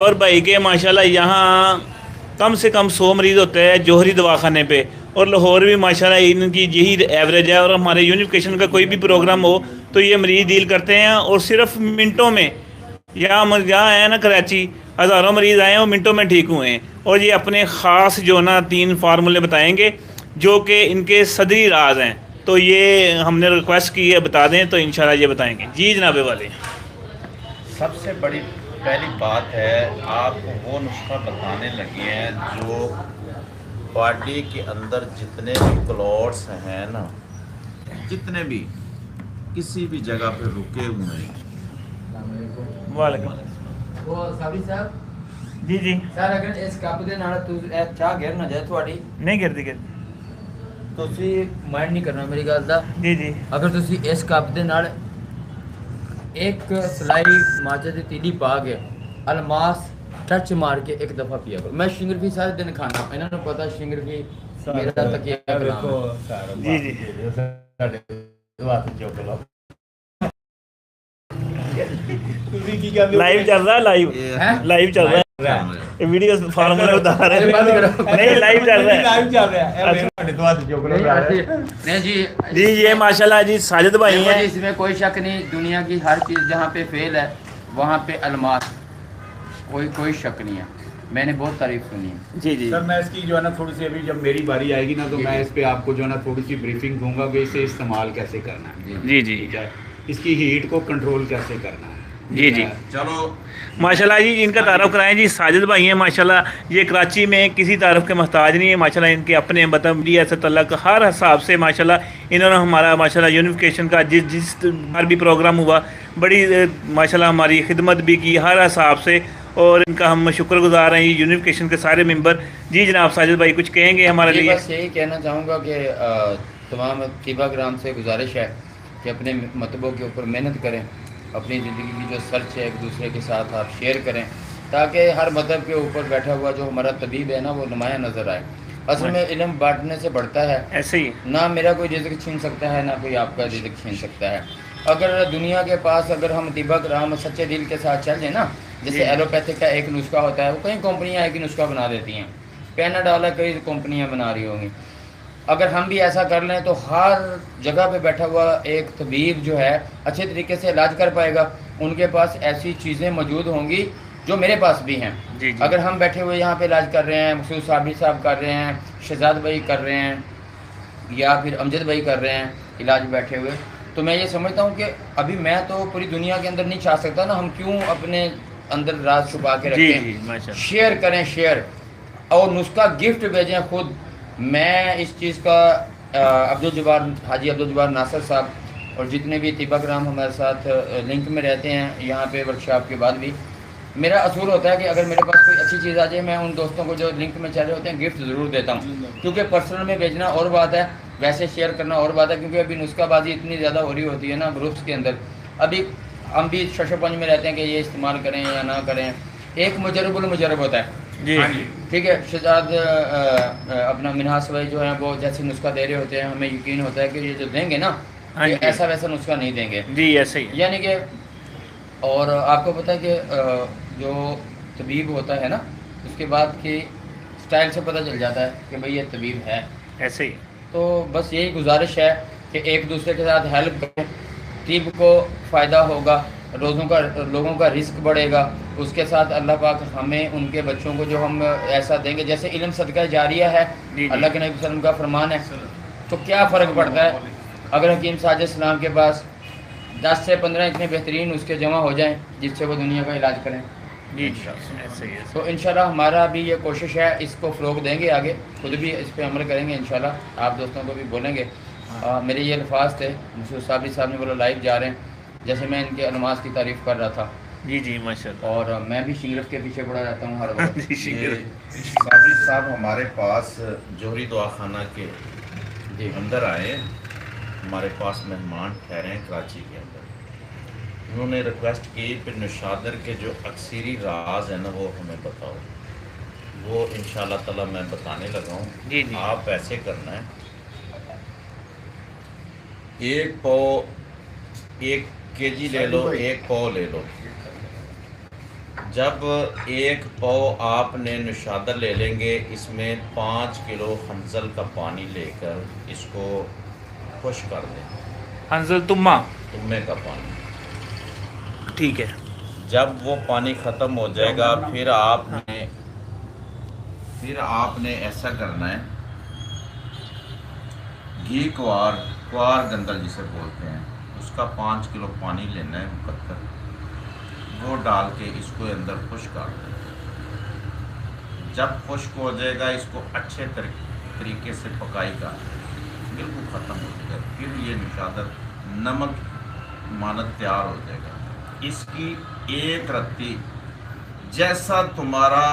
और भाई के माशाल्लाह यहाँ कम से कम 100 मरीज़ होते हैं जौहरी दवाखाने पे। और लाहौर भी माशाल्लाह इनकी यही एवरेज है। और हमारे यूनिफिकेशन का कोई भी प्रोग्राम हो तो ये मरीज़ डील करते हैं और सिर्फ मिनटों में। यहाँ है ना कराची, हज़ारों मरीज़ आए हैं और मिनटों में ठीक हुए हैं। और ये अपने ख़ास जो ना 3 फार्मूले बताएंगे जो कि इनके सदरी राज हैं। तो ये हमने रिक्वेस्ट की है बता दें, तो इंशाल्लाह ये बताएंगे। जी जनाबे वाले। सबसे बड़ी पहली बात है, आपको वो नुस्खा बताने लगे हैं जो बॉडी के अंदर जितने भी क्लॉट्स हैं ना, जितने भी किसी भी जगह पे रुके हुए हैं। वालेकुम। वो साबरी साहब जी जी। सर अगर इस कप ਦੇ ਨਾਲ ਚਾਹ ਗਿਰ ਨਾ ਜਾਏ ਤੁਹਾਡੀ नहीं गिरती गिरती। ਤੁਸੀਂ ਮਾਈਂਡ ਨਹੀਂ ਕਰਨਾ ਮੇਰੀ ਗੱਲ ਦਾ। जी जी। ਅਗਰ ਤੁਸੀਂ ਇਸ ਕੱਪ ਦੇ ਨਾਲ ਇੱਕ ਸਲਾਈ ਮਾਚੇ ਦੀ ਤੀਲੀ ਪਾ ਕੇ ਅਲਮਾਸ ਟੱਚ ਮਾਰ ਕੇ ਇੱਕ ਦਫਾ ਪੀਆ ਕਰੋ। ਮੈਂ ਸ਼ਿੰਗਰਫੀ ਸਾਰੇ ਦਿਨ ਖਾਣਾ, ਇਹਨਾਂ ਨੂੰ ਪਤਾ ਸ਼ਿੰਗਰਫੀ ਮੇਰਾ ਤਕੀਆ ਕਲਾਮ जी जी। लाइव चल रहा है, लाइव हैं लाइव चल रहा है। ये वीडियो फार्मूले बता रहे हैं। बंद करो। नहीं लाइव चल रहा है। लाइव चल रहा है। नहीं जी जी ये माशाल्लाह जी साजिद भाई देखो जी, हैं। इसमें कोई शक नहीं, दुनिया की हर चीज़ जहाँ पे फेल है वहाँ पे अलमास, कोई शक नहीं है। मैंने बहुत तारीफ सुनी है। जी जी। सर मैं इसकी जो है ना थोड़ी सी, अभी जब मेरी बारी आएगी ना तो जी, मैं जी। इस पे आपको जो है ना थोड़ी सी ब्रीफिंग दूंगा कि इसे इस्तेमाल कैसे करना है, जी जी ठीक है, इसकी हीट को कंट्रोल कैसे करना है। जी जी। चलो माशाल्लाह जी इनका तारुफ कराएं जी। साजिद भाई हैं माशाल्लाह, ये कराची में किसी तारुफ के मोहताज नहीं है माशाल्लाह। इनके अपने मतलब रियासत तलक हर हिसाब से माशाल्लाह इन्होंने हमारा माशाल्लाह यूनिफिकेशन का जिस बार भी प्रोग्राम हुआ बड़ी माशाल्लाह हमारी खिदमत भी की हर हिसाब से। और इनका हम शुक्रगुजार हैं ये यूनिफिकेशन के सारे मेंबर। जी जनाब साजिद भाई कुछ कहेंगे हमारे जी, लिए? बस यही कहना चाहूँगा कि तमाम तीबा ग्राम से गुजारिश है कि अपने मतबों के ऊपर मेहनत करें, अपनी ज़िंदगी की जो सर्च है एक दूसरे के साथ आप शेयर करें, ताकि हर मज़हब के ऊपर बैठा हुआ जो हमारा तबीब है ना वो नुमाया नज़र आए। असल में इल्म बांटने से बढ़ता है। ऐसे ही ना मेरा कोई रिज़्क छीन सकता है, ना कोई आपका रिज़्क छीन सकता है। अगर दुनिया के पास अगर हम तिबा ग्राम सच्चे दिल के साथ चल जाए ना, जैसे एलोपैथिक का एक नुस्खा होता है, वो कई कंपनियां एक ही नुस्खा बना देती हैं, पैनाडॉल है कई कंपनियां बना रही होंगी। अगर हम भी ऐसा कर लें तो हर जगह पे बैठा हुआ एक तबीब जो है अच्छे तरीके से इलाज कर पाएगा। उनके पास ऐसी चीज़ें मौजूद होंगी जो मेरे पास भी हैं। जी जी। अगर हम बैठे हुए यहाँ पे इलाज कर रहे हैं, मसूद साबरी साहब कर रहे हैं, शहजाद भाई कर रहे हैं, या फिर अमजद भाई कर रहे हैं इलाज बैठे हुए, तो मैं ये समझता हूँ कि अभी मैं तो पूरी दुनिया के अंदर नहीं चाह सकता ना, हम क्यों अपने अंदर राज छुपा के जी रखें। जी माशाल्लाह। शेयर करें, शेयर और नुस्खा गिफ्ट भेजें खुद। मैं इस चीज़ का हाजी अब्दुल जब्बार नासिर साहब और जितने भी तिबा ग्राम हमारे साथ लिंक में रहते हैं यहाँ पे वर्कशॉप के बाद भी, मेरा असूल होता है कि अगर मेरे पास कोई अच्छी चीज़ आ जाए मैं उन दोस्तों को जो लिंक में चले होते हैं गिफ्ट ज़रूर देता हूँ। क्योंकि पर्सनल में भेजना और बात है, वैसे शेयर करना और बात है। क्योंकि अभी नुस्खाबाजी इतनी ज़्यादा हो रही होती है ना ग्रुप्स के अंदर। अभी हम भी शशोपंज में रहते हैं कि ये इस्तेमाल करें या ना करें। एक मुजरबुल मुजरब होता है, जी ठीक है। शहजाद अपना मिनहास भाई जो है वो जैसे नुस्खा दे रहे होते हैं, हमें यकीन होता है कि ये जो देंगे ना हाँ ये जी। ऐसा वैसा नुस्खा नहीं देंगे, जी ऐसे ही। यानी कि। और आपको पता है कि जो तबीब होता है ना उसके बाद की स्टाइल से पता चल जाता है कि भाई ये तबीब है। ऐसे ही तो बस यही गुजारिश है कि एक दूसरे के साथ हेल्प करें, तिब को फ़ायदा होगा, लोगों का रिस्क बढ़ेगा। उसके साथ अल्लाह पाक हमें उनके बच्चों को जो हम ऐसा देंगे, जैसे इल्म सदका जारिया है, जी, जी। अल्लाह के नबी वसल्लम का फरमान है। तो क्या फ़र्क पड़ता है अगर हकीम साजिद सलाम के पास 10 से 15 इतने बेहतरीन उसके जमा हो जाएं जिससे वो दुनिया का इलाज करें। जी ऐसे ही। तो इंशाल्लाह हमारा भी ये कोशिश है, इसको फ़रोग देंगे आगे, खुद भी इस पर अमल करेंगे इंशाल्लाह। आप दोस्तों को भी बोलेंगे। मेरे ये अल्फाज थे, मसूद साबरी साहब ने बोला लाइव जा रहे हैं, जैसे मैं इनके अलमास की तारीफ़ कर रहा था। जी जी माशाल्लाह। और मैं भी शिंगरफ के पीछे पड़ा रहता हूँ हर वक्त। जी शिंगर। साबरी साहब हमारे पास जौहरी दवाखाना के जी अंदर आए, हमारे पास मेहमान ठहरे हैं कराची के अंदर। उन्होंने रिक्वेस्ट की कि नौशादर के जो अक्सरी राज है ना वो हमें बताओ। वो इंशाल्लाह ताला मैं बताने लगा हूँ। जी जी। आप ऐसे करना है, एक पाव 1 केजी ले लो, 1 पाव ले लो, जब एक पाव आपने नुशादर ले लेंगे, इसमें 5 किलो हंजल का पानी लेकर इसको खुश कर दें, हंजल तुम्मा, तुम्बे का पानी। ठीक है। जब वो पानी ख़त्म हो जाएगा फिर आपने ऐसा करना है, घी क्वार गंदल जिसे बोलते हैं, उसका 5 किलो पानी लेना है मुकद्दर, वो डाल के इसको अंदर खुश्क कर दें। जब खुश्क हो जाएगा इसको अच्छे तरीके से पकाई का बिल्कुल ख़त्म हो जाएगा, फिर ये नुशादर नमक मानत तैयार हो जाएगा। इसकी एक रत्ती, जैसा तुम्हारा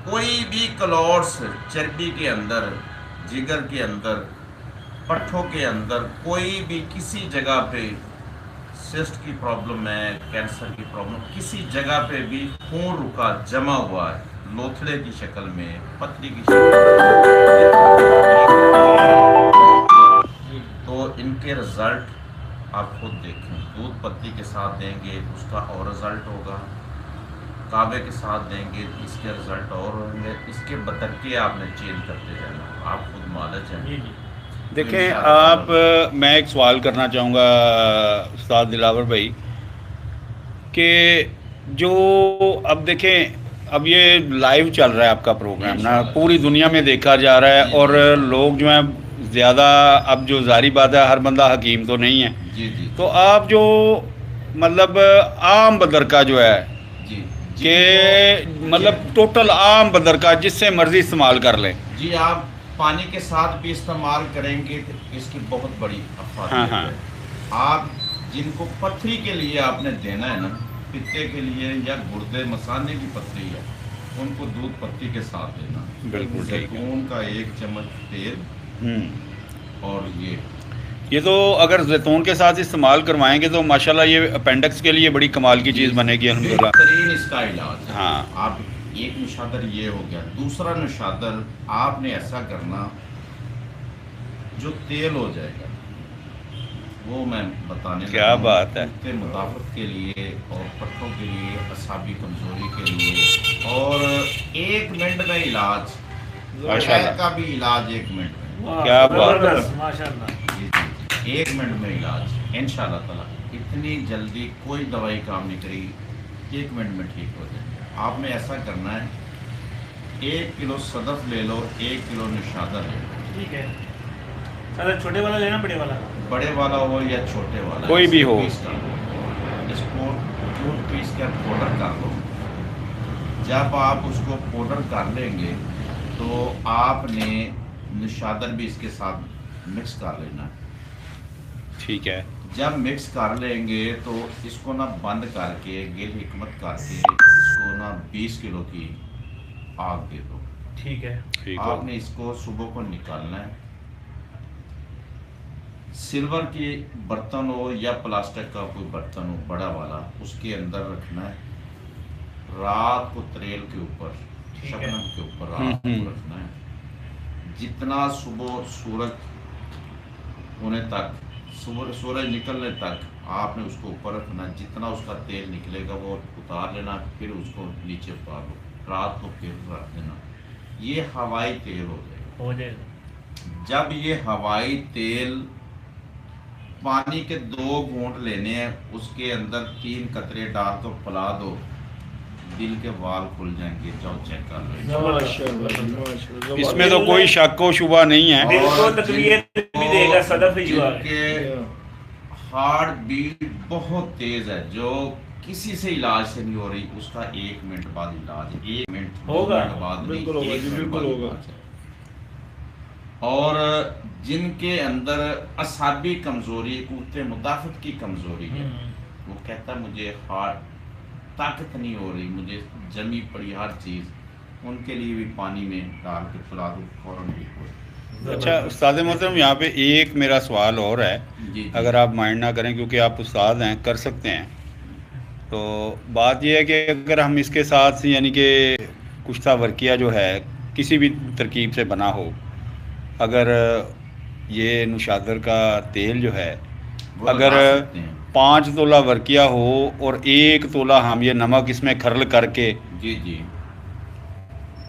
कोई भी क्लॉट्स चर्बी के अंदर, जिगर के अंदर, पट्ठों के अंदर कोई भी किसी जगह पे सिस्ट की प्रॉब्लम है, कैंसर की प्रॉब्लम, किसी जगह पे भी खून रुका जमा हुआ है, लोथड़े की शक्ल में, पतली की शक्ल में, तो इनके रिजल्ट आप खुद देखें। दूध पत्ती के साथ देंगे उसका और रिजल्ट होगा, काबे के साथ देंगे इसके रिजल्ट और होंगे, इसके बतरके आपने चेंज करते जाना, आप खुद मालिक हैं। देखें आप, मैं एक सवाल करना चाहूँगा उस्ताद दिलावर भाई कि जो अब देखें, अब ये लाइव चल रहा है आपका प्रोग्राम ना, पूरी दुनिया में देखा जा रहा है, और लोग जो हैं ज़्यादा, अब जो जारी बात है हर बंदा हकीम तो नहीं है, जी जी, तो आप जो मतलब आम बदर का जो है जी कि मतलब टोटल आम बदर का जिससे मर्जी इस्तेमाल कर लें। जी, आप पानी के साथ भी इस्तेमाल करेंगे तो इसकी बहुत बड़ी अफादियत हाँ, हाँ। है। आप जिनको पथरी के लिए आपने देना है ना, पित्ते के लिए या गुर्दे मसाने की पथरी है, उनको दूध पत्ती के साथ देना। बिल्कुल ठीक है। जैतून का 1 चम्मच तेल, और ये तो अगर जैतून के साथ इस्तेमाल करवाएंगे तो माशाल्लाह ये अपेंडिक्स के लिए बड़ी कमाल की चीज़ बनेगी अल्हम्दुलिल्लाह। बेहतरीन इसका इलाज है। हाँ। आप एक निशादर ये हो गया, दूसरा निशादर आपने ऐसा करना, जो तेल हो जाएगा वो मैं बताने क्या लगा हूं। बात है। कुत्ते मुदाफ़त के लिए और पट्टों के लिए, असाबी कमजोरी के लिए, और 1 मिनट में इलाज, माशाल्लाह का भी इलाज 1 मिनट में, क्या बात है। माशाल्लाह। जी जी, 1 मिनट में इलाज इंशाअल्लाह ताला। इतनी जल्दी कोई दवाई काम नहीं करेगी, 1 मिनट में ठीक हो जाएगी। आपने ऐसा करना है, 1 किलो सदफ ले लो, 1 किलो निशादर ले लो, ठीक है। सर छोटे वाला लेना, बड़े वाला? बड़े वाला हो या छोटे वाला, कोई भी हो। पीस कर लो, इसको दूध पीस कर पाउडर कर लो। जब आप उसको पाउडर कर लेंगे तो आपने निशादर भी इसके साथ मिक्स कर लेना है। ठीक है। जब मिक्स कर लेंगे तो इसको ना बंद करके, गिल हिकमत करके इसको ना 20 किलो की आग दे दो। ठीक है। ठीक हो। आपने इसको सुबह को निकालना है, सिल्वर की बर्तन हो या प्लास्टिक का कोई बर्तन हो बड़ा वाला, उसके अंदर रखना है, रात को तरेल के ऊपर, ठीक है। शबनम के ऊपर रात को रखना है। जितना सुबह सूरज होने तक, सूरज निकलने तक आपने उसको ऊपर रखना, जितना उसका तेल निकलेगा वो उतार लेना, फिर उसको नीचे उतार लो, रात को फिर रख देना। ये हवाई तेल हो जाएगा। जब ये हवाई तेल, पानी के 2 घूंट लेने हैं, उसके अंदर 3 कतरे डाल तो पिला दो, दिल के वाल खुल जाएंगे। जाओ चेक कर लो। इसमें तो कोई शक व शुबा नहीं है। दिल को तकलीफ भी देगा, सदफ ही जुआ है। जिनके हार्ट बीट बहुत तेज है, जो किसी से इलाज से नहीं हो रही, उसका 1 मिनट बाद इलाज, 1 मिनट होगा। बाद बिल्कुल होगा जी, बिल्कुल होगा। और जिनके अंदर असाबी कमजोरी, कुत्ते मुदाफ़त की कमजोरी है, वो कहता मुझे हार्ट ताकत नहीं हो रही, मुझे जमी पड़ी हर चीज़, उनके लिए भी पानी में डाल के पिला दो, फौरन ठीक हो। अच्छा उस्ताद मोहतरम, यहाँ पे एक मेरा सवाल और है, जी, अगर आप माइंड ना करें, क्योंकि आप उस्ताद हैं, कर सकते हैं। तो बात यह है कि अगर हम इसके साथ यानी कि कुश्ता वर्किया जो है किसी भी तरकीब से बना हो, अगर ये नुशादर का तेल जो है वो अगर लगा सकते हैं। 5 तोला वर्किया हो और 1 तोला हम ये नमक इसमें खरल करके जी जी,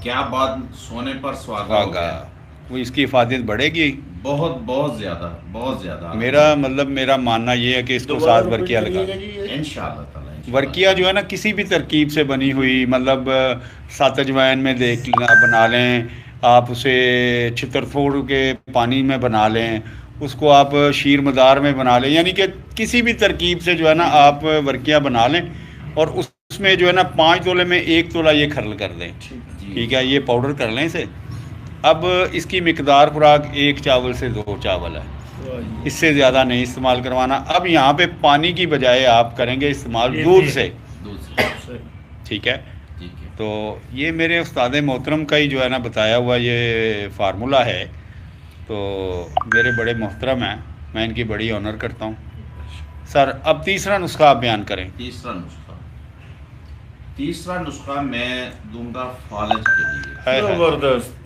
क्या बात, सोने पर सुहागा हो गया। वो इसकी हिफाजत बढ़ेगी। बहुत बहुत ज्यादा, बहुत ज्यादा। मेरा मानना ये है कि इसको साथ वर्किया लगा, इंशाल्लाह ताला, इंशाल्लाह। वर्किया जो है ना किसी भी तरकीब से बनी हुई, मतलब 7 अजवाइन में देख बना लें आप, उसे छितरफोड़ के पानी में बना लें, उसको आप शीर मदार में बना लें, यानी कि किसी भी तरकीब से जो है ना आप वर्किया बना लें और उसमें जो है ना 5 तोले में 1 तोला ये खरल कर दें। ठीक है, ये पाउडर कर लें इसे। अब इसकी मिकदार खुराक 1 चावल से 2 चावल है, इससे ज़्यादा नहीं इस्तेमाल करवाना। अब यहाँ पे पानी की बजाय आप करेंगे इस्तेमाल दूध से। ठीक है, तो ये मेरे उस्ताद मोहतरम का ही जो है ना बताया हुआ ये फार्मूला है, तो मेरे बड़े मोहतरम हैं, मैं इनकी बड़ी ऑनर करता हूँ। सर अब तीसरा नुस्खा आप बयान करें। तीसरा नुस्खा मैं दूंगा फालज के लिए, जबरदस्त।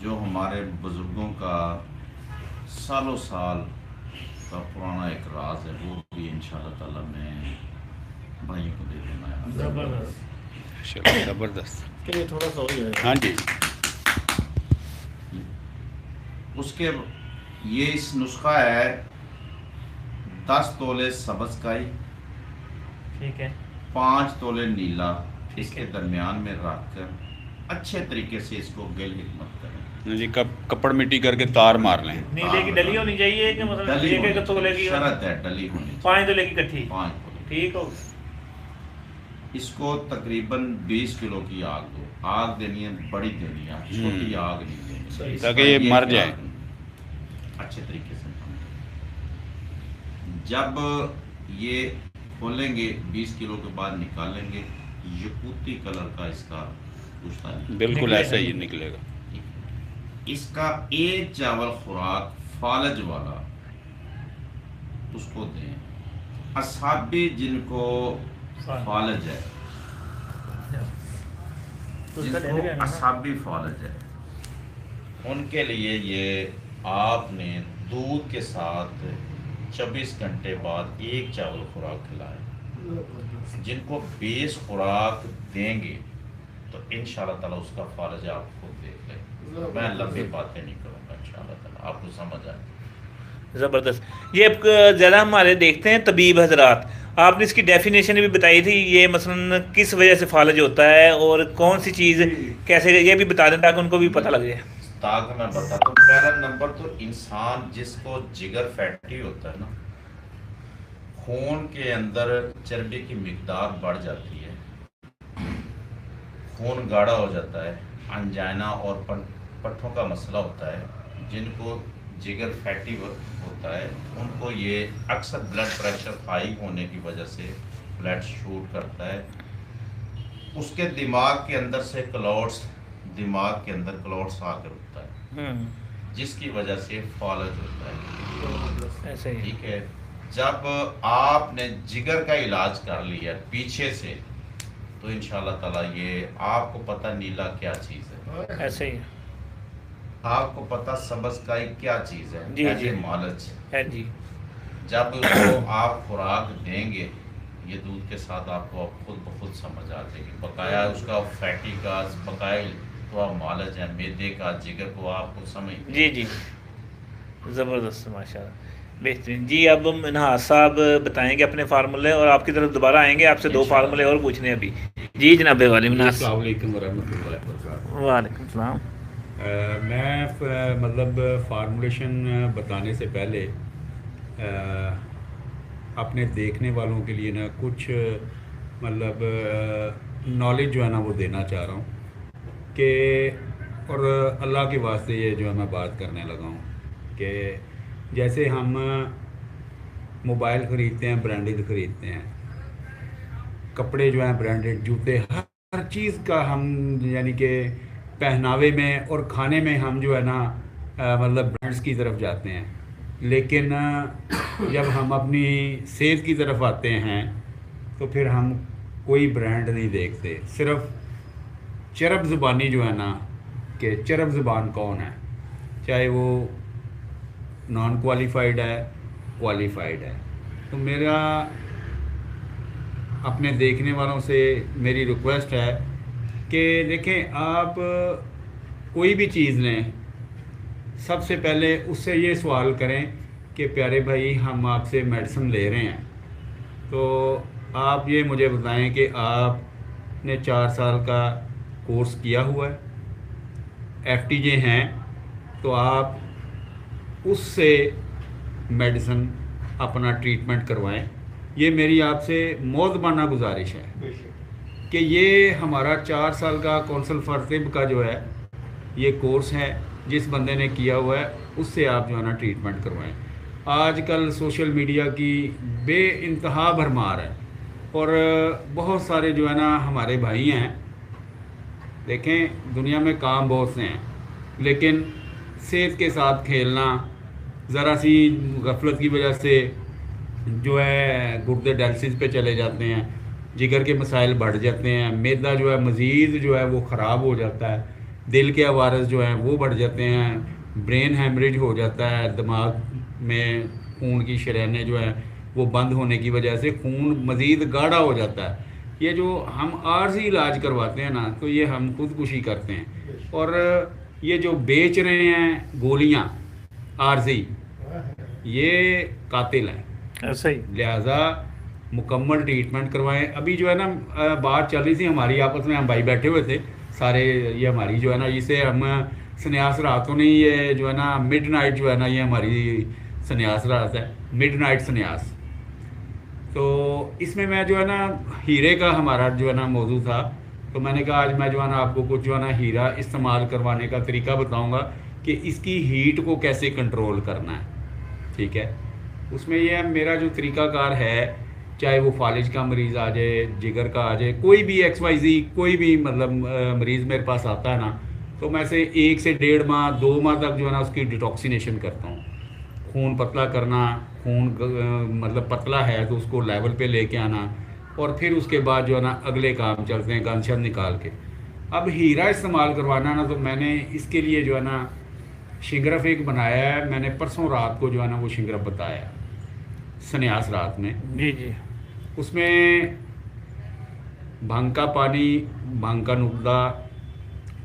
जो हमारे बुजुर्गों का सालों साल का पुराना एक राज है, वो भी इंशाल्लाह ताला मैं भाइयों को दे देना है। जबरदस्त। ज़बरदस्त। ये थोड़ा सा हो जाएगा। हाँ जी, उसके ये इस नुस्खा है 10 तोले सब्ज़ काई, ठीक है, 5 तोले नीला, इसके दरमियान में रख कर अच्छे तरीके से इसको गिल हिकमत करें जी। कपड़ मिट्टी करके तार मार लें। नीले की डली होनी चाहिए कि मतलब डली एक एक तोले की, शरत है, डली होनी चाहिए, 5 तोले की इकट्ठी, 5 तोले। ठीक हो। इसको तकरीबन 20 किलो की आग दो। आग देनी है बड़ी देनी है, छोटी आग नहीं देनी, ताकि ये मर जाए अच्छे तरीके से। जब ये खोलेंगे 20 किलो के बाद निकालेंगे, यकूती कलर का इसका कुश्ता निकलेगा। बिल्कुल ऐसा ही निकलेगा। इसका 1 चावल खुराक फालज वाला उसको दें। असाबी जिनको फालज है, जिनको असाबी फालज है, उनके लिए ये आपने दूध के साथ 24 घंटे बाद 1 चावल खुराक खिलाएं। जिनको 20 खुराक देंगे तो इंशाल्लाह ताला उसका फालज आप खुद देख लें। मैं लंबी बातें नहीं करूँगा, इंशाल्लाह ताला आपको समझ आए। ज़बरदस्त। ये ज़्यादा हमारे देखते हैं तबीब हजरात, आपने इसकी डेफिनेशन भी बताई थी, ये मसलन किस वजह से फालज होता है और कौन सी चीज़ कैसे, ये भी बता दें ताकि उनको भी पता लग जाए। ताकि मैं बताता हूँ। पहला नंबर तो इंसान जिसको जिगर फैटी होता है ना, खून के अंदर चर्बी की मिकदार बढ़ जाती है, खून गाढ़ा हो जाता है, अंजाइना और पट्ठों का मसला होता है। जिनको जिगर फैटी होता है उनको ये अक्सर ब्लड प्रेशर हाई होने की वजह से ब्लड शूट करता है। उसके दिमाग के अंदर से दिमाग के अंदर क्लॉट्स आकर रुकता है, जिसकी वजह से फॉलज होता है। ऐसे ही ठीक है, जब आपने जिगर का इलाज कर लिया पीछे से, तो इंशाल्लाह ताला ये आपको पता नीला क्या चीज़ है, ऐसे ही आपको पता सब्ज़ का क्या चीज़ है, जी जी मालच है जी। जब उसको आप खुराक देंगे ये दूध के साथ, आपको खुद ब खुद समझ आ जाएगी। बकाया उसका फैटी का बकाया तो मालच है, मैदे का, जिगर को आपको समझ। जी जी, ज़बरदस्त, माशाल्लाह, बेहतरीन। जी अब मिनहाज साहब बताएंगे अपने फार्मूले और आपकी तरफ दोबारा आएंगे, आपसे 2 फार्मूले और पूछने अभी। जी जनाब वाले मिनहाज। अस्सलाम वालेकुम वरहमतुल्लाहि वबरकातुहू। वालेकुम सलाम। मैं मतलब फार्मूलेशन बताने से पहले अपने देखने वालों के लिए ना कुछ मतलब नॉलेज जो है ना वो देना चाह रहा हूँ कि, और अल्लाह के वास्ते ये जो है मैं बात करने लगा हूँ कि जैसे हम मोबाइल ख़रीदते हैं, ब्रांडेड ख़रीदते हैं, कपड़े जो हैं ब्रांडेड, जूते, हर चीज़ का हम यानी कि पहनावे में और खाने में हम जो है ना मतलब ब्रांड्स की तरफ जाते हैं। लेकिन जब हम अपनी सेहत की तरफ आते हैं तो फिर हम कोई ब्रांड नहीं देखते, सिर्फ चरब ज़ुबानी जो है ना कि चरब ज़ुबान कौन है, चाहे वो नॉन क्वालिफाइड है, क्वालिफाइड है, तो मेरा अपने देखने वालों से मेरी रिक्वेस्ट है कि देखें, आप कोई भी चीज़ लें, सबसे पहले उससे ये सवाल करें कि प्यारे भाई, हम आपसे मेडिसिन ले रहे हैं, तो आप ये मुझे बताएं कि आपने 4 साल का कोर्स किया हुआ है, FTJ हैं, तो आप उससे मेडिसिन अपना ट्रीटमेंट करवाएं। ये मेरी आपसे मौतबाना गुजारिश है कि ये हमारा 4 साल का कौंसल फॉर तिब का जो है ये कोर्स है, जिस बंदे ने किया हुआ है उससे आप जो है ना ट्रीटमेंट करवाएं। आजकल सोशल मीडिया की बेइंतहा भरमार है और बहुत सारे जो है ना हमारे भाई हैं, देखें दुनिया में काम बहुत से हैं, लेकिन सेहत के साथ खेलना, ज़रा सी गफलत की वजह से जो है गुर्दे डायलिसिस पे चले जाते हैं, जिगर के मसाइल बढ़ जाते हैं, मैदा जो है मज़ीद जो है वो ख़राब हो जाता है, दिल के अवारस जो हैं वो बढ़ जाते हैं, ब्रेन हैमरेज हो जाता है, दिमाग में खून की शरैनें जो हैं वो बंद होने की वजह से खून मज़ीद गाढ़ा हो जाता है। ये जो हम आर्जी इलाज करवाते हैं ना, तो ये हम खुदकुशी करते हैं। और ये जो बेच रहे हैं गोलियां आर्जी, ये कातिल हैं। ऐसा ही लिहाजा मुकम्मल ट्रीटमेंट करवाएं। अभी जो है ना बात चल रही थी हमारी आपस में, हम भाई बैठे हुए थे सारे, ये हमारी जो है ना इसे हम संन्यास रातों नहीं, ये जो है ना मिडनाइट जो है ना ये हमारी संन्यास रात है, मिडनाइट संन्यास। तो इसमें मैं जो है ना हीरे का हमारा जो है ना मौजू था, तो मैंने कहा आज मैं जो है ना आपको कुछ जो है ना हीरा इस्तेमाल करवाने का तरीका बताऊंगा कि इसकी हीट को कैसे कंट्रोल करना है। ठीक है, उसमें यह मेरा जो तरीकाकार है, चाहे वो फालिज का मरीज़ आ जाए, जिगर का आ जाए, कोई भी XYZ कोई भी मतलब मरीज़ मेरे पास आता है ना, तो मैं से 1 से 1.5 माह 2 माह तक जो है ना उसकी डिटॉक्सिनेशन करता हूँ। खून पतला करना, खून मतलब पतला है तो उसको लेवल पे लेके आना, और फिर उसके बाद जो है ना अगले काम चलते हैं गंदशत निकाल के। अब हीरा इस्तेमाल करवाना ना, तो मैंने इसके लिए जो है ना शिंगरफ एक बनाया है, मैंने परसों रात को जो है ना वो शिंगरफ बताया संन्यास रात में। जी जी। उसमें भांग का पानी, भांग का नुक्ता,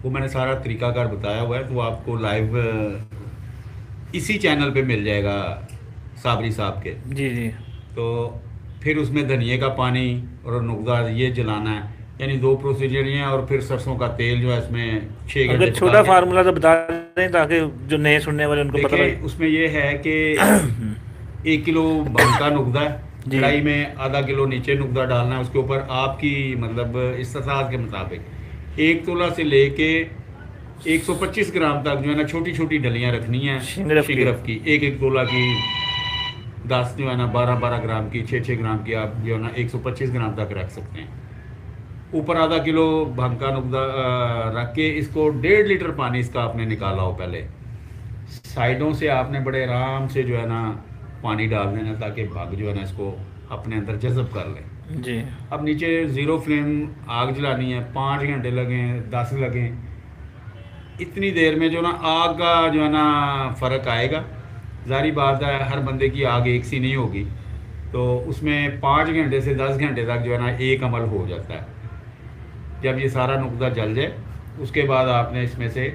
वो मैंने सारा तरीकाकार बताया हुआ है, तो आपको लाइव इसी चैनल पे मिल जाएगा साबरी साहब के। जी जी। तो फिर उसमें धनिए का पानी और नुक्ता ये जलाना है, यानी 2 प्रोसीजर ये हैं। और फिर सरसों का तेल जो है इसमें 6 घंटे अगर छोटा फार्मूला तो बता दें ताकि जो नए सुनने वाले उनको पता लगे। उसमें ये है कि 1 किलो भांग का नुक्ता है, जी। कढ़ाई में आधा किलो नीचे नुक्ता डालना है, उसके ऊपर आपकी मतलब इस्तेताअत के मुताबिक 1 तोला से लेके 125 ग्राम तक जो है ना छोटी छोटी डलियां रखनी है शिंगरफ की। 1 तोला की 10 जो है ना 12 ग्राम की, 6 ग्राम की आप जो है ना 125 ग्राम तक रख सकते हैं। ऊपर आधा किलो भांग का नुक्ता रख के इसको 1.5 लीटर पानी इसका आपने निकाला हो। पहले साइडों से आपने बड़े आराम से जो है ना पानी डाल देना, ताकि भाग जो है ना इसको अपने अंदर जज़ब कर ले। जी। अब नीचे 0 फ्लेम आग जलानी है, 5 घंटे लगें 10 लगें, इतनी देर में जो ना आग का जो है ना फ़र्क आएगा। ज़ाहिर बात है हर बंदे की आग एक सी नहीं होगी, तो उसमें 5 घंटे से 10 घंटे तक जो है ना एक अमल हो जाता है। जब ये सारा नुक्ता जल जाए उसके बाद आपने इसमें से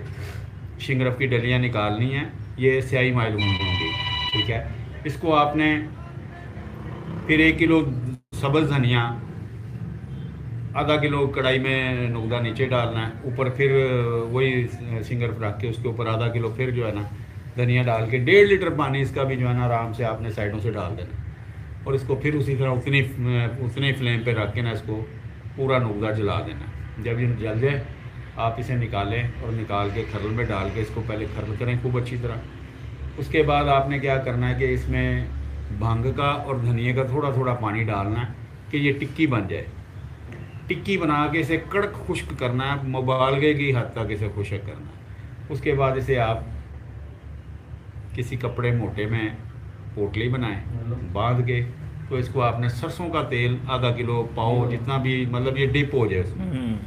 शिंगरफ की डलियाँ निकालनी हैं, ये स्याही माइल होंगी। ठीक है, इसको आपने फिर 1 किलो सब्ज़ धनिया, आधा किलो कढ़ाई में नुक्ता नीचे डालना है, ऊपर फिर वही शिंगरफ रख के उसके ऊपर आधा किलो फिर जो है ना धनिया डाल के 1.5 लीटर पानी इसका भी जो है ना आराम से आपने साइडों से डाल देना, और इसको फिर उसी तरह उतनी फ्लेम पे रख के ना इसको पूरा नुक्ता जला देना। जब ये जल जाए आप इसे निकालें, और निकाल के खरल में डाल के इसको पहले खरल करें खूब अच्छी तरह। उसके बाद आपने क्या करना है कि इसमें भांग का और धनिए का थोड़ा थोड़ा पानी डालना है कि ये टिक्की बन जाए। टिक्की बना के इसे कड़क खुश्क करना है, मुबालगे की हद तक इसे खुश्क करना है। उसके बाद इसे आप किसी कपड़े मोटे में पोटली बनाएं, बांध के, तो इसको आपने सरसों का तेल आधा किलो पाओ, जितना भी मतलब ये डिप हो जाए उसमें,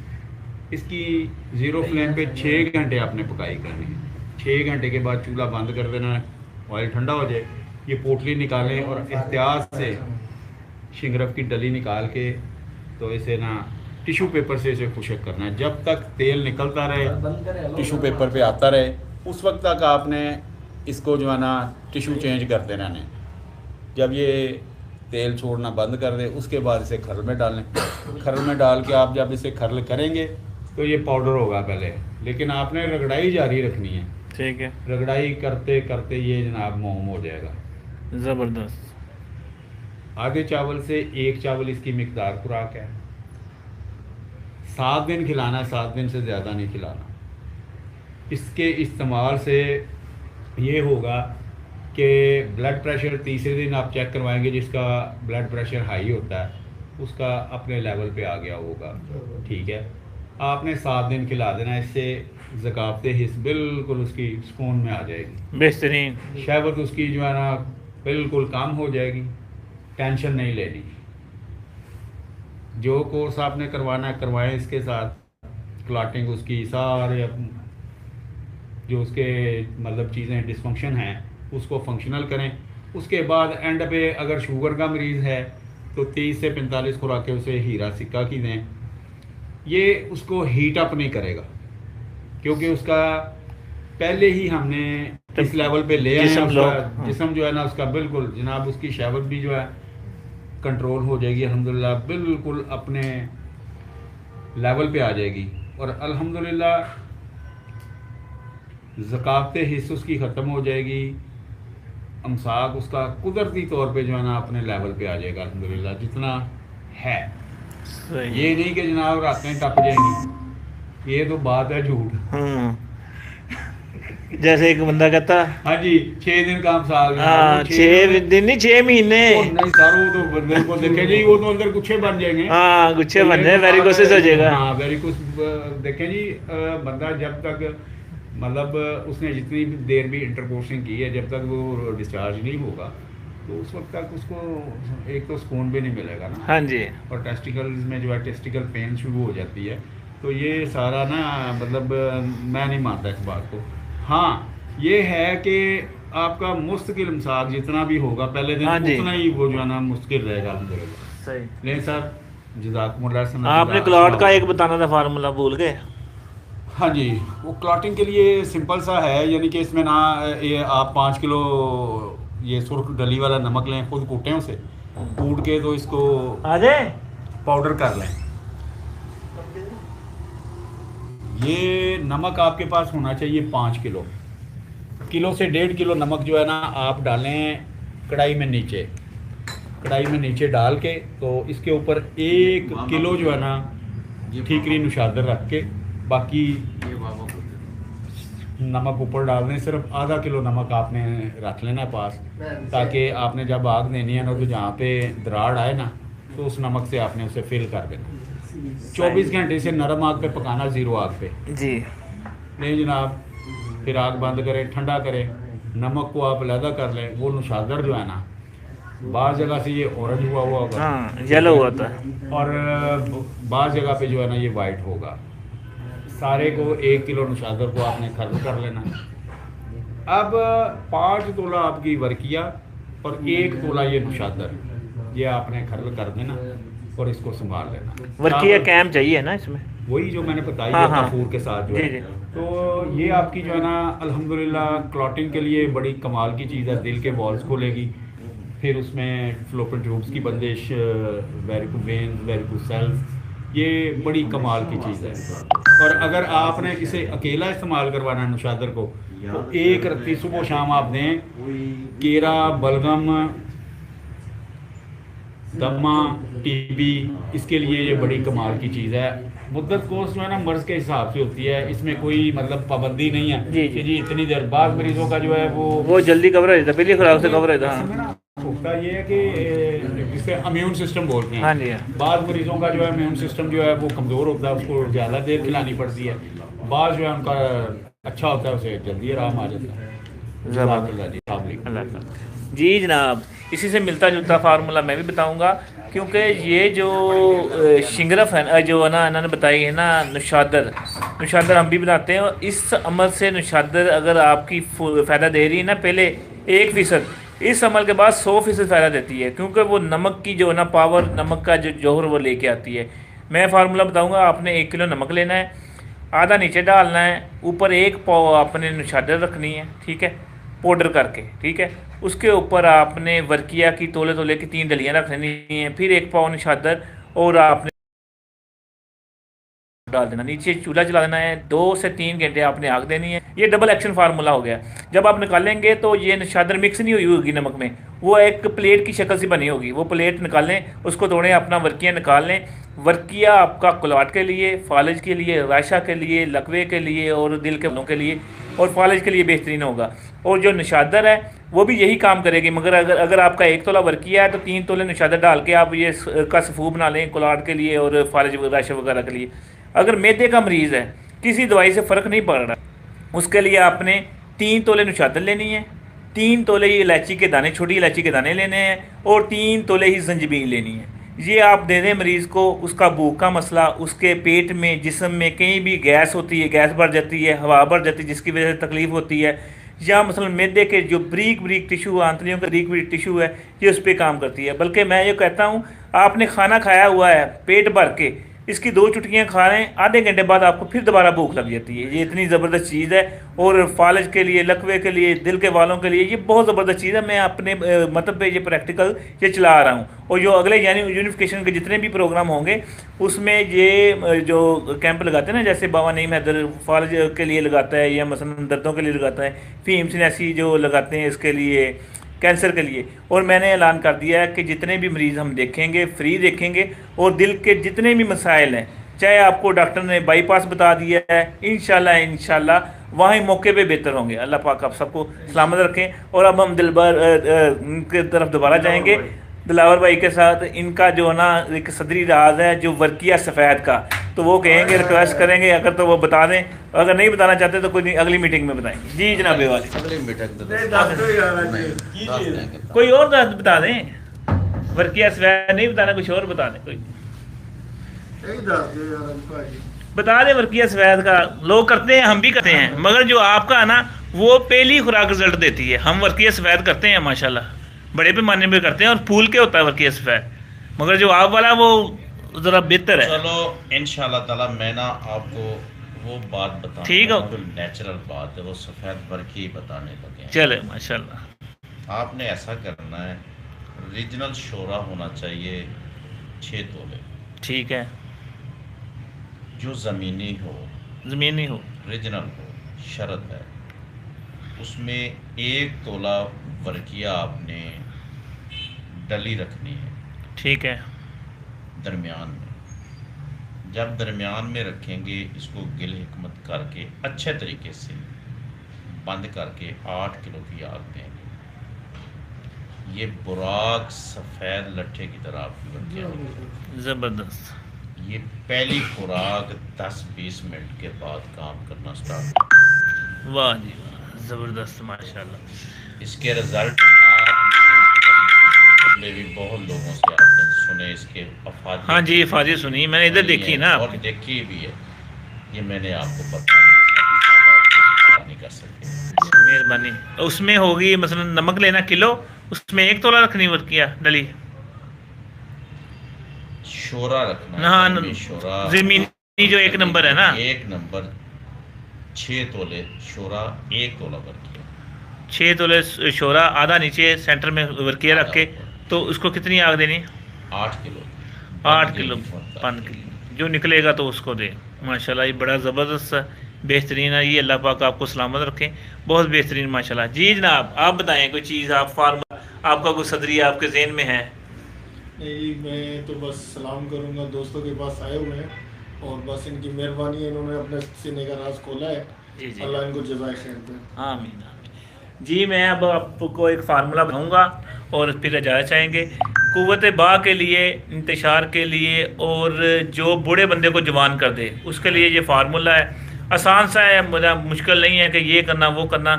इसकी 0 फ्लेम पे 6 घंटे आपने पकाई करनी है। 6 घंटे के बाद चूल्हा बंद कर देना है, ऑयल ठंडा हो जाए, ये पोटली निकालें और एहतियात से शिंगरफ की डली निकाल के तो इसे ना टिश्यू पेपर से इसे खुशक करना है। जब तक तेल निकलता रहे, टिश्यू पेपर पे आता रहे, उस वक्त तक आपने इसको जो है ना टिश्यू चेंज करते रहने। जब ये तेल छोड़ना बंद कर दे उसके बाद इसे खरल में डालें। खरल में डाल के आप जब इसे खरल करेंगे तो ये पाउडर होगा पहले, लेकिन आपने रगड़ाई जारी रखनी है। ठीक है, रगड़ाई करते करते ये जनाब मोम हो जाएगा। ज़बरदस्त। आधे चावल से एक चावल इसकी मिकदार खुराक है। 7 दिन खिलाना है, 7 दिन से ज़्यादा नहीं खिलाना। इसके इस्तेमाल से ये होगा कि ब्लड प्रेशर तीसरे दिन आप चेक करवाएंगे, जिसका ब्लड प्रेशर हाई होता है उसका अपने लेवल पे आ गया होगा। ठीक है, आपने 7 दिन खिला देना। इससे ज़कावत हिस्स बिल्कुल उसकी सुकून में आ जाएगी, बेहतरीन। शहवत उसकी जो है ना बिल्कुल कम हो जाएगी, टेंशन नहीं लेनी। जो कोर्स आपने करवाना है करवाएं। इसके साथ क्लॉटिंग उसकी सारे जो उसके मतलब चीज़ें डिसफंक्शन हैं उसको फंक्शनल करें। उसके बाद एंड पे अगर शुगर का मरीज़ है तो 30 से 45 खुराकें उसे हीरा सिक्का की दें। ये उसको हीट अप नहीं करेगा क्योंकि उसका पहले ही हमने इस लेवल पे ले आए हैं। उसका जिस्म जो है ना उसका बिल्कुल जनाब उसकी शहवत भी जो है कंट्रोल हो जाएगी अल्हम्दुलिल्लाह, बिल्कुल अपने लेवल पे आ जाएगी। और अल्हम्दुलिल्लाह ज़कावत हिस्स उसकी ख़त्म हो जाएगी। अमसाक उसका कुदरती तौर पे जो है ना अपने लेवल पे आ जाएगा अल्हम्दुलिल्लाह जितना है। ये नहीं कि जनाब रातें टप जाएंगी, ये तो बात है झूठ। जैसे एक बंदा कहता, हाँ जी 6 दिन का अमसाक, हाँ 6 दिन नहीं 6 महीने। नहीं सर वो तो बंदे को देखे जी, वो तो अंदर गुच्छे बन जाएंगे। हाँ गुच्छे बन जाए, वेरिकोसिस हो जाएगा। हाँ वेरिकोस देखें जी, बंदा जब तक मतलब उसने जितनी भी देर भी इंटरकोर्सिंग की है जब तक वो डिस्चार्ज नहीं होगा तो उस वक्त तक उसको एक तो सुकून भी नहीं मिलेगा ना। हाँ जी। और टेस्टिकल्स में जो है टेस्टिकल पेन शुरू हो जाती है। तो ये सारा ना मतलब मैं नहीं मानता इस बात को। हाँ ये है कि आपका मुस्तकिल मसाक जितना भी होगा पहले दिन हाँ उतना ही वो जो है ना मुश्किल रहेगा अल्हम्दुलिल्लाह। सही। नहीं सर जज़ाकुमुल्लाह। आपने क्लॉट का एक बताना था फार्मूला, भूल गए? हाँ जी, वो क्लॉटिंग के लिए सिंपल सा है, यानी कि इसमें ना ये आप 5 किलो ये सुर्ख डली वाला नमक लें, खुद कूटें उसे, कूट के तो इसको पाउडर कर लें। ये नमक आपके पास होना चाहिए 5 किलो। किलो से 1.5 किलो नमक जो है ना आप डालें कढ़ाई में नीचे। कढ़ाई में नीचे डाल के तो इसके ऊपर 1 किलो जो है ना ठीकरी नुशादर रख के बाकी नमक ऊपर डाल दें। सिर्फ आधा किलो नमक आपने रख लेना है पास, ताकि आपने जब आग देनी है ना तो जहाँ पे दराड़ आए ना तो उस नमक से आपने उसे फिल कर देना। 24 घंटे से नरम आग पे पकाना, 0 आग पे जी। नहीं जनाब, फिर आग बंद करें, ठंडा करें, नमक को आप अलहदा कर लें। वो नुशादर जो है ना बाज़ जगह से ये ऑरेंज हुआ होगा, हाँ येलो हुआ था, और बाज़ जगह पे जो है ना ये वाइट होगा। सारे को 1 किलो नुशादर को आपने खर्च कर लेना। अब 5 तोला आपकी वर्किया और 1 तोला ये नुशादर, ये आपने खर्च कर देना और इसको संभाल लेना। वर्किया कैम चाहिए ना इसमें, वही जो मैंने बताई हाँ, है हाँ। काफूर के साथ जो जी, है। जी। तो ये आपकी जो है ना अल्हम्दुलिल्लाह क्लॉटिंग के लिए बड़ी कमाल की चीज़ है। दिल के वॉल्स खोलेगी, फिर उसमें फ्लोपियन ट्यूब्स की बंदिश, वेरिको वेन्स, वेरिको सेल्स, ये बड़ी कमाल की चीज़ है। और अगर आपने इसे अकेला इस्तेमाल करवाना है नुशादर को, तो 1 रत्ती सुबह शाम आप दें। केरा, बलगम, दमा, टीबी, इसके लिए ये बड़ी कमाल की चीज़ है। मुद्दत कोर्स जो है ना मर्ज़ के हिसाब से होती है, इसमें कोई मतलब पाबंदी नहीं है जी, कि जी इतनी देर। बाद मरीजों का जो है वो जल्दी कवर हो जाता है, पहली खुराक से कवर हो जाता है। हाँ। होता ये है कि जिसे इम्यून सिस्टम बोलते हैं। हाँ जी, हाँ। बाद मरीजों का जो है इम्यून सिस्टम जो है वो कमज़ोर होता है, उसको ज़्यादा देर खिलानी पड़ती है। बाद जो है उनका अच्छा होता है, उसे जल्दी आराम आ जाता है। जज़ाकल्लाह जी, अस्सलाम वालेकुम। अल्लाह हाफ़िज़। जी जनाब, इसी से मिलता जुलता फार्मूला मैं भी बताऊंगा, क्योंकि ये जो शिंगरफ है जो है ना इन्होंने बताई है ना, नुशादर हम भी बनाते हैं। और इस अमल से नुशादर अगर आपकी फ़ायदा दे रही है ना, पहले 1% इस अमल के बाद 100% फ़ायदा देती है, क्योंकि वो नमक की जो ना पावर, नमक का जो जौहर वो लेके आती है। मैं फार्मूला बताऊंगा। आपने 1 किलो नमक लेना है, आधा नीचे डालना है, ऊपर 1 पाव आपने निशादर रखनी है, ठीक है, पाउडर करके, ठीक है। उसके ऊपर आपने वर्किया की तोले तोले की 3 डलियाँ रखनी है, फिर 1 पाव निशादर, और आपने डाल देना, नीचे चूल्हा जला देना है। 2 से 3 घंटे आपने आग देनी है। ये डबल एक्शन फार्मूला हो गया। जब आप निकालेंगे तो ये निशादर मिक्स नहीं हुई होगी नमक में, वो एक प्लेट की शक्ल से बनी होगी। वो प्लेट निकालें, उसको तोड़ें, अपना वर्किया निकाल लें। वर्किया आपका कुलाट के लिए, फालिज के लिए, राशा के लिए, लकवे के लिए और दिल के बलों के लिए और फालिज के लिए बेहतरीन होगा। और जो निशादर है वो भी यही काम करेगी, मगर अगर आपका 1 तोला वर्किया है तो 3 तोले निशादर डाल के आप ये का सफू बना लें कुलाट के लिए और फालिज राशा वगैरह के लिए। अगर मैदे का मरीज़ है, किसी दवाई से फ़र्क नहीं पड़ रहा, उसके लिए आपने 3 तोले निशादर लेनी है, 3 तोले ही इलायची के दाने, छोटी इलायची के दाने लेने हैं, और 3 तोले ही जंजीबील लेनी है। ये आप दे दें मरीज़ को। उसका भूख का मसला, उसके पेट में, जिस्म में कहीं भी गैस होती है, गैस बढ़ जाती है, हवा बढ़ जाती है, जिसकी वजह से तकलीफ़ होती है, या मसलन मैदे के जो ब्रीक ब्रीक टिशू, आंतड़ियों का ब्रीक ब्रीक टिशू है, ये उस पर काम करती है। बल्कि मैं ये कहता हूँ, आपने खाना खाया हुआ है पेट भर के, इसकी 2 चुटकियाँ खा लें, आधे घंटे बाद आपको फिर दोबारा भूख लग जाती है। ये इतनी ज़बरदस्त चीज़ है। और फालिज के लिए, लकवे के लिए, दिल के वालों के लिए ये बहुत ज़बरदस्त चीज़ है। मैं अपने मतलब पे ये प्रैक्टिकल ये चला रहा हूँ। और जो अगले यानी यूनिफिकेशन के जितने भी प्रोग्राम होंगे उसमें ये जो कैंप लगाते हैं ना, जैसे बाबा नईम हैदर फालिज के लिए लगाता है, या मसलन दर्दों के लिए लगाता है, फीम सिनेसी जो लगाते हैं इसके लिए, कैंसर के लिए। और मैंने ऐलान कर दिया है कि जितने भी मरीज़ हम देखेंगे फ्री देखेंगे, और दिल के जितने भी मसाइल हैं, चाहे आपको डॉक्टर ने बाईपास बता दिया है, इंशाल्लाह वहीं मौके पे बेहतर होंगे। अल्लाह पाक आप सबको सलामत रखें। और अब हम दिलबर के तरफ दोबारा जाएंगे, दिलावर भाई के साथ। इनका जो ना एक सदरी राज है जो वर्किया सफ़ेद का, तो वो कहेंगे, रिक्वेस्ट करेंगे अगर तो वो बता दें, अगर नहीं बताना चाहते तो कोई नहीं, अगली मीटिंग में बताएंगे। जी जनाब वाले, अगली मीटिंग कोई और बता दें, वर्किया सफ़ेद नहीं बताना, कुछ और बता दें, कोई बता दें वर्किया सफ़ेद का। लोग करते हैं, हम भी करते हैं, मगर जो आपका है ना वो पहली खुराक रिजल्ट देती है। हम वर्किया सफ़ेद करते हैं माशाल्लाह, बड़े पैमाने में करते हैं, और फूल के होता है वर्किया सफ़ेद, मगर जो आप वाला वो ज़रा बेहतर है। चलो इंशाल्लाह ताला मैं ना आपको वो बात बताऊं, ठीक है, जो नेचुरल बात है वो सफ़ेद वर्की ही बताने लगे हैं। चले माशाल्लाह। आपने ऐसा करना है, रीजनल शोरा होना चाहिए 6 तोले, ठीक है, जो ज़मीनी हो, ज़मीनी हो, रीजनल हो, शर्त है उसमें 1 तोला वर्किया आपने डली रखनी है, ठीक है, दरमियान में। जब दरमियान में रखेंगे, इसको गिल हिकमत करके अच्छे तरीके से बंद करके 8 किलो की आग देंगे। ये बुराक सफ़ेद लट्ठे की तरह आपकी वर्किया होगी। ज़बरदस्त। ये पहली खुराक 10-20 मिनट के बाद काम करना स्टार्ट। वाह जी वाह, ज़बरदस्त माशाल्लाह। इसके रिजल्ट आपने भी बहुत लोगों से आपने सुने, इसके अफाद। हाँ जी, अफादी सुनी, मैंने इधर देखी है ना, और देखी भी है। ये मैंने आपको बता दिया, नहीं कर सकते। मेहरबानी। उसमें होगी मसलन नमक लेना किलो, उसमें 1 तोला रखनी वर्किया डली, शोरा रखना। हाँ, शोरा ज़मीनी जो 1 नंबर है ना, 1 नंबर 6 तोले शोरा, 1 तोला वर्किया, 6 तोले शोरा, आधा नीचे सेंटर में वर्किया रख के, तो उसको कितनी आग देनी? 8 किलो 8 किलो 5 किलो जो निकलेगा तो उसको दे। माशाल्लाह ये बड़ा ज़बरदस्त बेहतरीन है। ये अल्लाह पाक आपको सलामत रखें, बहुत बेहतरीन माशाल्लाह। जी जनाब, आप बताएं कोई चीज़, आप फार्मर, आपका कोई सदरी आपके जहन में है? नहीं, मैं तो बस सलाम करूंगा, दोस्तों के पास आए हुए हैं और बस इनकी मेहरबानी है, इन्होंने अपने सीने का राज खोला है। जी जी, अल्लाह इनको जज़ाए खैर दे। आमीन आमीन। जी मैं अब आपको एक फार्मूला बताऊंगा और फिर इजाज़त चाहेंगे। क़ुव्वत बा के लिए, इंतशार के लिए, और जो बूढ़े बंदे को जवान कर दे, उसके लिए ये फार्मूला है। आसान सा है, मुश्किल नहीं है कि ये करना वो करना।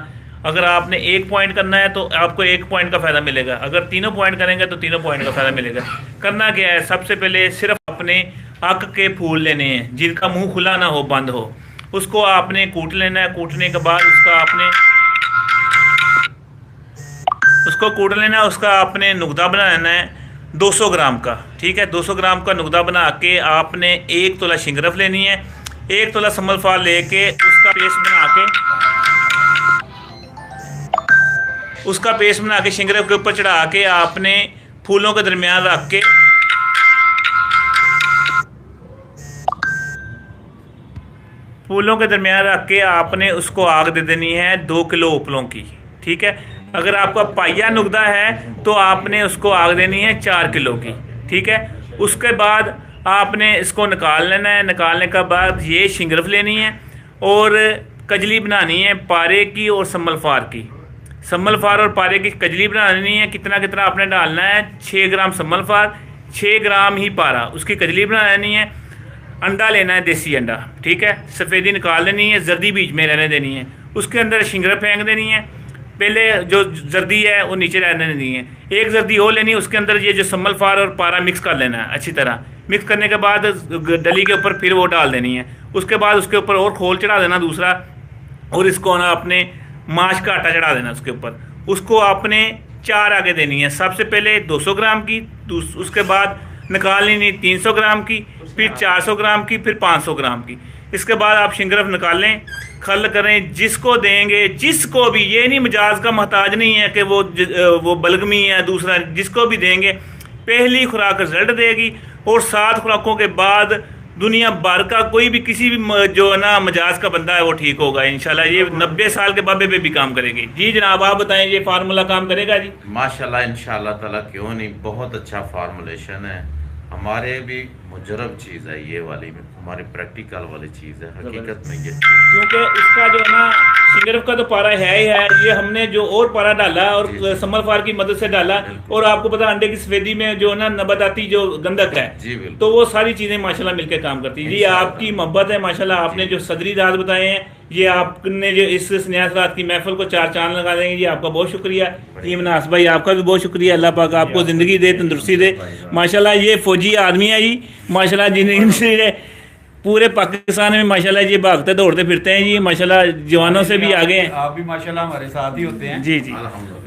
अगर आपने 1 पॉइंट करना है तो आपको 1 पॉइंट का फ़ायदा मिलेगा, अगर 3 पॉइंट करेंगे तो 3 पॉइंट का फ़ायदा मिलेगा। करना क्या है, सबसे पहले सिर्फ अपने अक के फूल लेने हैं, जिनका मुंह खुला ना हो, बंद हो, उसको आपने कूट लेना है। कूटने के बाद उसको कूट लेना है। उसका आपने नुकदा बना लेना है 200 ग्राम का, ठीक है। 200 ग्राम का नुकदा बना के आपने 1 तोला शिंगरफ लेनी है, 1 तोला समलफार लेके उसका पेस्ट बना के शिंगरफ के ऊपर चढ़ा के आपने फूलों के दरमियान रख के आपने उसको आग दे देनी है 2 किलो उपलों की, ठीक है। अगर आपका पाइया नुकदा है तो आपने उसको आग देनी है 4 किलो की, ठीक है। उसके बाद आपने इसको निकाल लेना है। निकालने के बाद ये शिंगरफ लेनी है और कजली बनानी है पारे की और सम्मलफार की। सम्मलफार और पारे की कजली बनानी है। कितना कितना आपने डालना है, 6 ग्राम सम्मलफार, 6 ग्राम ही पारा, उसकी कजली बनानी है। अंडा लेना है, देसी अंडा, ठीक है। सफ़ेदी निकाल लेनी है, जर्दी बीच में रहने देनी है। उसके अंदर शिंगरफ फेंक देनी है। पहले जो जर्दी है वो नीचे रहने देनी है। एक जर्दी और लेनी है, उसके अंदर ये जो सम्मलफार और पारा मिक्स कर लेना है अच्छी तरह। मिक्स करने के बाद डली के ऊपर फिर वो डाल देनी है। उसके बाद उसके ऊपर और खोल चढ़ा देना दूसरा, और इसको ना आपने माश का आटा चढ़ा देना उसके ऊपर। उसको आपने 4 आगे देनी है। सबसे पहले 200 ग्राम की, उसके बाद निकाल लेनी 300 ग्राम की, फिर 400 ग्राम की, फिर 500 ग्राम की। इसके बाद आप शिंगरफ निकालें, खल करें, जिसको देंगे, जिसको भी, ये नहीं मजाज का मोहताज नहीं है कि वो बलगमी है दूसरा, जिसको भी देंगे पहली खुराक रिजल्ट देगी। और 7 खुराकों के बाद दुनिया भर का कोई भी किसी भी जो ना मजाज का बंदा है वो ठीक होगा इंशाल्लाह। ये 90 साल के बाबे पे भी काम करेगी। जी जनाब, आप बताएं ये फार्मूला काम करेगा जी? माशाल्लाह इंशाल्लाह ताला, क्यों नहीं, बहुत अच्छा फार्मूलेशन है। हमारे भी मुजरब चीज़ है ये वाली, हमारी प्रैक्टिकल वाली चीज़ है हकीकत में ये। क्योंकि इसका जो है ना शिंगरफ का तो पारा है ही है, ये हमने जो और पारा डाला और सम्मलफार की मदद से डाला। और आपको पता अंडे की सफेदी में जो ना नबाताती जो गंधक है, जी बिल्कुल, तो वो सारी चीज़ें माशाल्लाह मिलकर काम करती है। जी आपकी मोहब्बत है माशाल्लाह। आपने जो सदरी राज बताए हैं, ये आपने जो इस स्नेहा रात की महफिल को 4 चांद लगा देंगे, जी आपका बहुत शुक्रिया। जी मनास भाई आपका भी बहुत शुक्रिया। अल्लाह पाक आपको ज़िंदगी दे, तंदुरुस्ती दे माशाल्लाह। ये फौजी आदमी है जी माशाल्लाह, जिनसे पूरे पाकिस्तान में माशाल्लाह ये भागते दौड़ते फिरते हैं जी माशाल्लाह, जवानों से भी आगे हैं। आप भी माशाल्लाह हमारे साथ ही होते हैं। जी जी।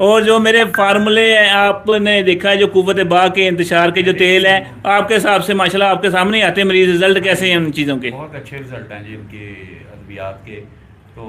और जो मेरे फार्मूले हैं आपने देखा है, जो कुव्वत बा के इंतशार के जो तेल है, आपके हिसाब से माशाल्लाह आपके सामने ही आते हैं मरीज। रिजल्ट कैसे हैं उन चीज़ों के? बहुत अच्छे रिजल्ट हैं जी इनके अद्वियात के, तो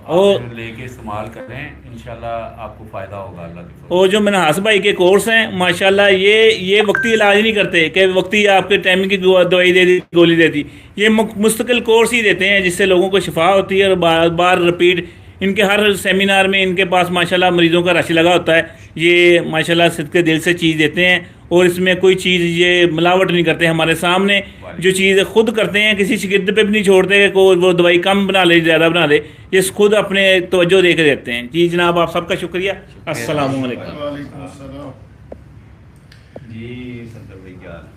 और आप लेके इस्तेमाल करें, इंशाल्लाह आपको फ़ायदा होगा अल्लाह के। और जो मनहास भाई के कोर्स हैं माशाल्लाह, ये वक्ती इलाज नहीं करते कि वक्ती आपके टाइमिंग की दवाई दे दी, गोली दे दी। ये मुस्तकिल कोर्स ही देते हैं जिससे लोगों को शिफा होती है और बार बार रिपीट। इनके हर सेमिनार में इनके पास माशाल्लाह मरीज़ों का रश लगा होता है। ये माशाल्लाह सिद्के दिल से चीज़ देते हैं और इसमें कोई चीज़ ये मिलावट नहीं करते। हमारे सामने जो चीज़ खुद करते हैं, किसी शिगिर्द पे भी नहीं छोड़ते कि कोई वो दवाई कम बना ले ज़्यादा बना दे, ये खुद अपने तवज्जो दे के देते हैं। जी जनाब, आप सबका शुक्रिया। अस्सलाम वालेकुम। वालेकुम अस्सलाम। जी संदर भाई क्या हाल है?